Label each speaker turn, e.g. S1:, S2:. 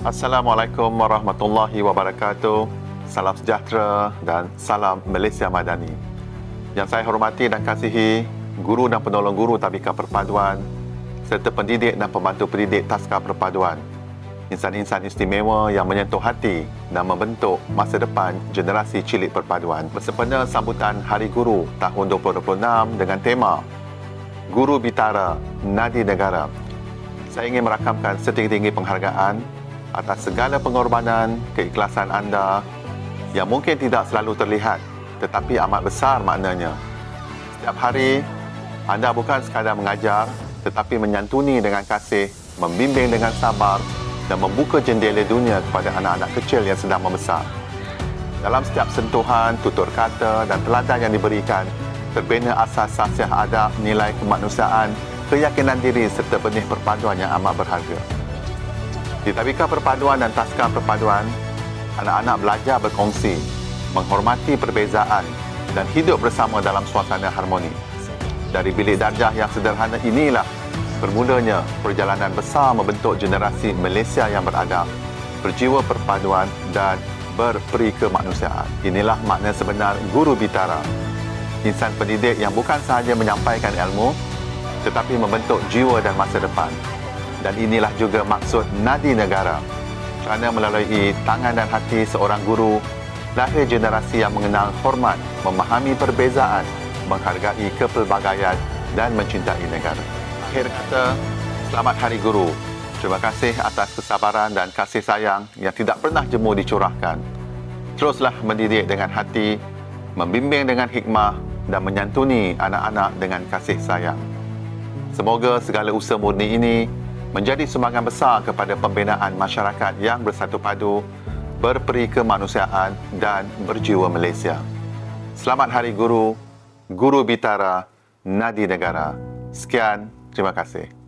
S1: Assalamualaikum warahmatullahi wabarakatuh. Salam sejahtera dan salam Malaysia Madani. Yang saya hormati dan kasihi guru dan penolong guru Tadbika Perpaduan serta pendidik dan pembantu pendidik Taska Perpaduan. Insan-insan istimewa yang menyentuh hati dan membentuk masa depan generasi cilik perpaduan. Bersempena sambutan Hari Guru tahun 2026 dengan tema Guru Bitara Nadi Negara, saya ingin merakamkan setinggi-tinggi penghargaan atas segala pengorbanan, keikhlasan anda yang mungkin tidak selalu terlihat tetapi amat besar maknanya. Setiap hari, anda bukan sekadar mengajar tetapi menyantuni dengan kasih, membimbing dengan sabar dan membuka jendela dunia kepada anak-anak kecil yang sedang membesar. Dalam setiap sentuhan, tutur kata dan teladan yang diberikan, terbina asas sasiah adab, nilai kemanusiaan, keyakinan diri serta benih perpaduan yang amat berharga. Di Tadbika Perpaduan dan Taska Perpaduan, anak-anak belajar berkongsi, menghormati perbezaan dan hidup bersama dalam suasana harmoni. Dari bilik darjah yang sederhana inilah bermulanya perjalanan besar membentuk generasi Malaysia yang beradab, berjiwa perpaduan dan berperi kemanusiaan. Inilah makna sebenar Guru Bitara. Insan pendidik yang bukan sahaja menyampaikan ilmu tetapi membentuk jiwa dan masa depan. Dan inilah juga maksud Nadi Negara, kerana melalui tangan dan hati seorang guru, lahir generasi yang mengenal hormat, memahami perbezaan, menghargai kepelbagaian dan mencintai negara. Akhir kata, selamat Hari Guru. Terima kasih atas kesabaran dan kasih sayang yang tidak pernah jemu dicurahkan. Teruslah mendidik dengan hati, membimbing dengan hikmah dan menyantuni anak-anak dengan kasih sayang. Semoga segala usaha murni ini menjadi sumbangan besar kepada pembinaan masyarakat yang bersatu padu, berperi kemanusiaan dan berjiwa Malaysia. Selamat Hari Guru, Guru Bitara, Nadi Negara. Sekian, terima kasih.